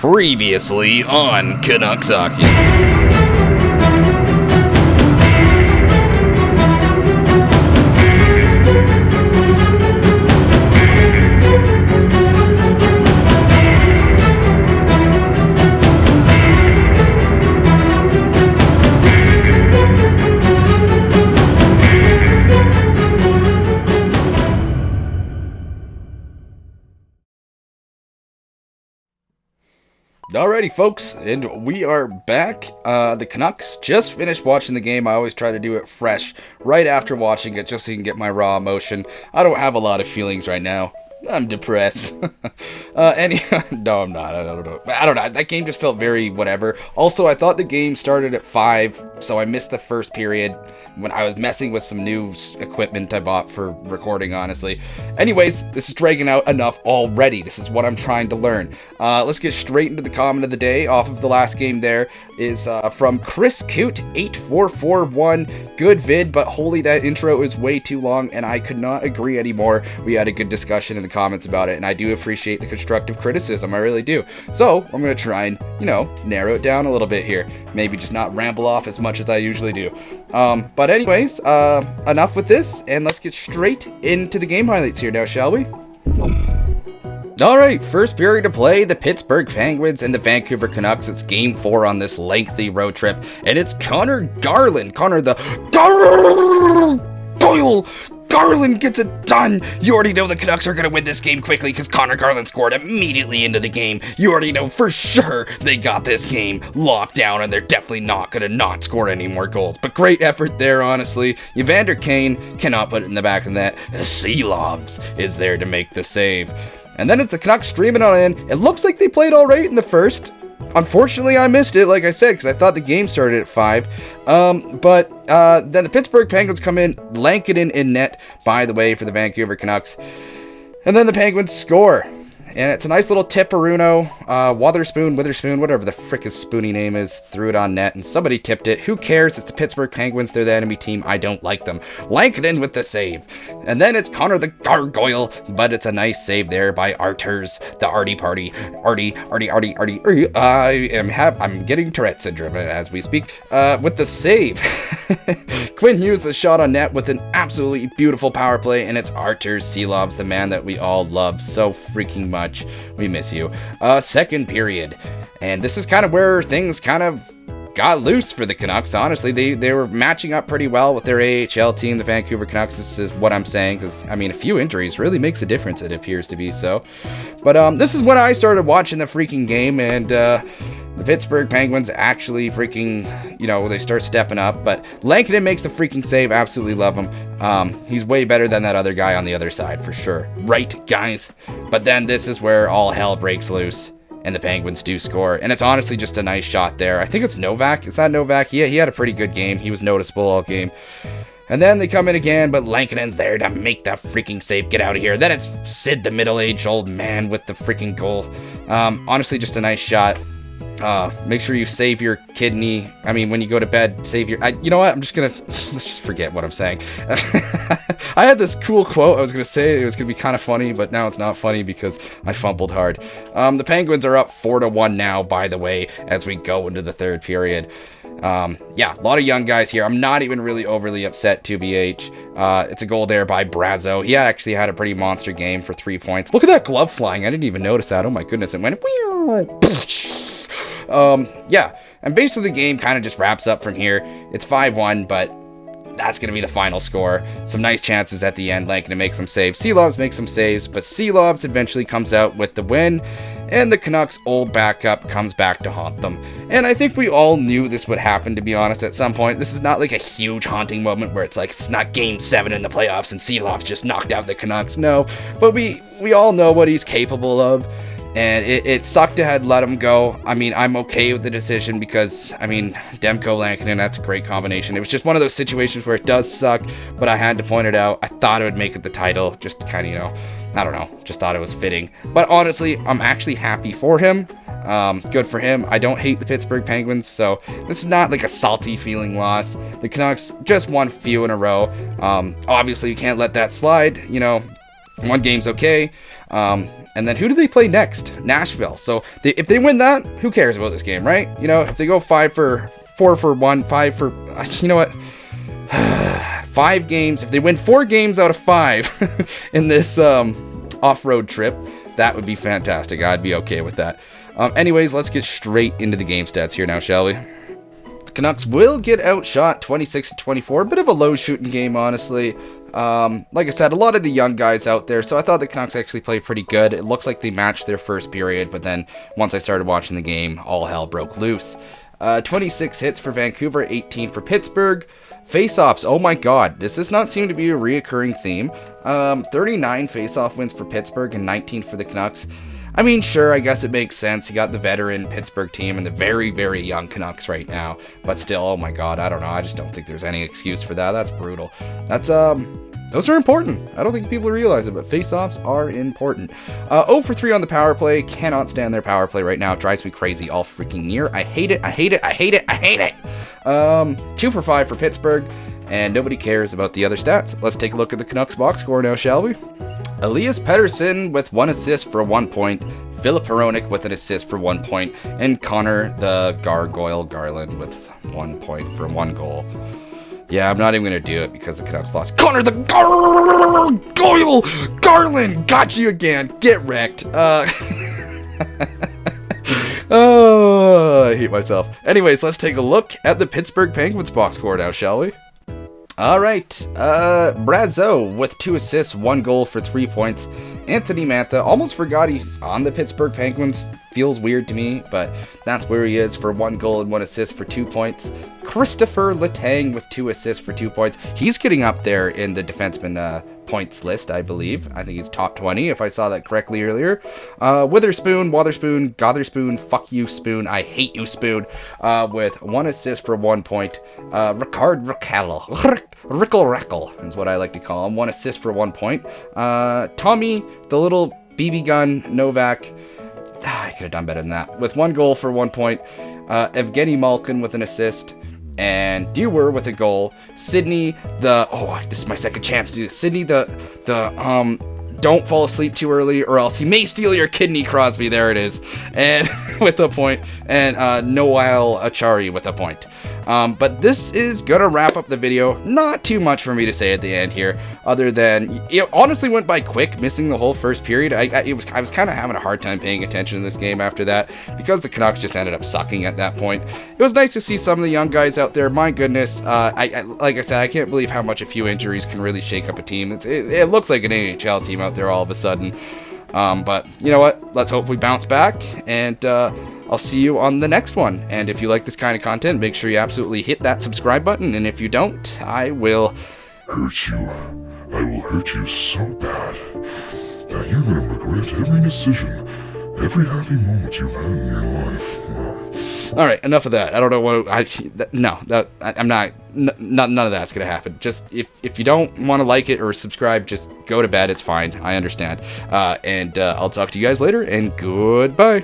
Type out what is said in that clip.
Previously on Canucks Hockey. Alrighty, folks, and we are back. The Canucks just finished watching the game. I always try to do it fresh right after watching it, just so you can get my raw emotion. I don't have a lot of feelings right now. I'm depressed. No, I'm not. I don't know. That game just felt very whatever. Also, I thought the game started at 5, so I missed the first period when I was messing with some new equipment I bought for recording, honestly. Anyways, this is dragging out enough already. This is what I'm trying to learn. Let's get straight into the comment of the day off of the last game there. Is from Chris Coot 8441. Good vid, but holy, that intro is way too long, and I could not agree anymore. We had a good discussion in the comments about it, and I do appreciate the constructive criticism. I really do. So I'm gonna try and narrow it down a little bit here. Maybe just not ramble off as much as I usually do. But anyways, enough with this, and let's get straight into the game highlights here now, shall we? Alright, first period to play, the Pittsburgh Penguins and the Vancouver Canucks. It's game 4 on this lengthy road trip, and it's Connor Garland. Garland gets it done! You already know the Canucks are going to win this game quickly because Connor Garland scored immediately into the game. You already know for sure they got this game locked down, and they're definitely not going to not score any more goals. But great effort there, honestly. Evander Kane cannot put it in the back of the net. Seelovs is there to make the save. And then it's the Canucks streaming on in. It looks like they played all right in the first. Unfortunately, I missed it, like I said, because I thought the game started at 5. But then the Pittsburgh Penguins come in, Lankinen in net, by the way, for the Vancouver Canucks. And then the Penguins score. And it's a nice little Tipperuno, Witherspoon, whatever the frick his spoony name is, threw it on net, and somebody tipped it. Who cares? It's the Pittsburgh Penguins. They're the enemy team. I don't like them. Lankinen with the save. And then it's Connor the Gargoyle, but it's a nice save there by Arturs, the Artie Party. Artie. I'm getting Tourette syndrome as we speak, with the save. Quinn Hughes, the shot on net with an absolutely beautiful power play, and it's Arturs Seelovs, the man that we all love so freaking much. We miss you. Second period, and this is kind of where things kind of got loose for the Canucks. Honestly, they were matching up pretty well with their AHL team, the Vancouver Canucks. This is what I'm saying, because I mean, a few injuries really makes a difference, it appears to be so. But this is when I started watching the freaking game, and the Pittsburgh Penguins actually freaking, they start stepping up. But Lankinen makes the freaking save. Absolutely love him. He's way better than that other guy on the other side, for sure. Right, guys? But then this is where all hell breaks loose, and the Penguins do score. And it's honestly just a nice shot there. I think it's Novak. Is that Novak? Yeah, he had a pretty good game. He was noticeable all game. And then they come in again, but Lankinen's there to make that freaking save. Get out of here. Then it's Sid, the middle-aged old man, with the freaking goal. Honestly, just a nice shot. Make sure you save your kidney. I mean, when you go to bed, save your... you know what? Let's just forget what I'm saying. I had this cool quote I was gonna say. It was gonna be kind of funny, but now it's not funny because I fumbled hard. The Penguins are up 4-1 now, by the way, as we go into the third period. Yeah, a lot of young guys here. I'm not even really overly upset, 2BH. It's a goal there by Brazo. He actually had a pretty monster game for 3 points. Look at that glove flying. I didn't even notice that. Oh my goodness, it went... yeah, and basically the game kind of just wraps up from here. It's 5-1, but that's going to be the final score. Some nice chances at the end. Lankinen makes some saves. Seelovs makes some saves, but Seelovs eventually comes out with the win, and the Canucks' old backup comes back to haunt them. And I think we all knew this would happen, to be honest, at some point. This is not like a huge haunting moment where it's like it's not Game 7 in the playoffs and Seelovs just knocked out the Canucks. No, but we all know what he's capable of. And it sucked to have let him go. I mean, I'm okay with the decision because, I mean, Demko, Lankinen, that's a great combination. It was just one of those situations where it does suck, but I had to point it out. I thought it would make it the title, just to kind of, I don't know, just thought it was fitting. But honestly, I'm actually happy for him. Good for him. I don't hate the Pittsburgh Penguins, so this is not like a salty feeling loss. The Canucks just won a few in a row. Obviously, you can't let that slide. One game's okay. And then who do they play next? Nashville. So if they win that, who cares about this game, right? You know, if they go 4 for 1, 5 for, you know what? 5 games. If they win 4 games out of 5 in this off-road trip, that would be fantastic. I'd be okay with that. Anyways, let's get straight into the game stats here now, shall we? The Canucks will get outshot 26-24. Bit of a low shooting game, honestly. Like I said, a lot of the young guys out there, so I thought the Canucks actually played pretty good. It looks like they matched their first period, but then once I started watching the game, all hell broke loose. 26 hits for Vancouver, 18 for Pittsburgh. Face-offs, oh my god, does this not seem to be a reoccurring theme? 39 face-off wins for Pittsburgh and 19 for the Canucks. I mean, sure, I guess it makes sense. You got the veteran Pittsburgh team and the very, very young Canucks right now. But still, oh my god, I don't know. I just don't think there's any excuse for that. That's brutal. That's, those are important. I don't think people realize it, but face-offs are important. 0 for 3 on the power play. Cannot stand their power play right now. It drives me crazy all freaking year. I hate it. I hate it. I hate it. I hate it. 2 for 5 for Pittsburgh. And nobody cares about the other stats. Let's take a look at the Canucks box score now, shall we? Elias Pettersson with 1 assist for 1 point. Filip Hronek with an assist for 1 point. And Connor the Gargoyle Garland with 1 point for 1 goal. Yeah, I'm not even going to do it because the Canucks lost. Connor the Gargoyle Garland! Got you again! Get wrecked. Oh, I hate myself. Anyways, let's take a look at the Pittsburgh Penguins box score now, shall we? Alright, Brazeau with 2 assists, 1 goal for 3 points. Anthony Mantha, almost forgot he's on the Pittsburgh Penguins. Feels weird to me, but that's where he is for 1 goal and 1 assist for 2 points. Christopher Letang with 2 assists for 2 points. He's getting up there in the defenseman points list, I believe. I think he's top 20, if I saw that correctly earlier. Witherspoon, Wotherspoon, Gotherspoon, fuck you, Spoon, I hate you, Spoon, with 1 assist for 1 point. Rickard Rickle is what I like to call him. 1 assist for 1 point. Tommy, the little BB gun, Novak, I could have done better than that. With 1 goal for 1 point. Evgeny Malkin with an assist. And Dewar with a goal. Sydney, this is my second chance to do this. Sydney, don't fall asleep too early or else he may steal your kidney, Crosby. There it is. And with a point. And Noel Achari with a point. But this is gonna wrap up the video. Not too much for me to say at the end here, other than it honestly went by quick, missing the whole first period. I was kind of having a hard time paying attention to this game after that because the Canucks just ended up sucking at that point. It was nice to see some of the young guys out there. My goodness, like I said, I can't believe how much a few injuries can really shake up a team. It looks like an AHL team out there all of a sudden. But you know what? Let's hope we bounce back, and I'll see you on the next one. And if you like this kind of content, make sure you absolutely hit that subscribe button. And if you don't, I will hurt you. I will hurt you so bad that you're gonna regret every decision, every happy moment you've had in your life. All right, enough of that. I don't know what I'm not. None of that's gonna happen. Just if you don't want to like it or subscribe, just go to bed. It's fine. I understand. And I'll talk to you guys later. And goodbye.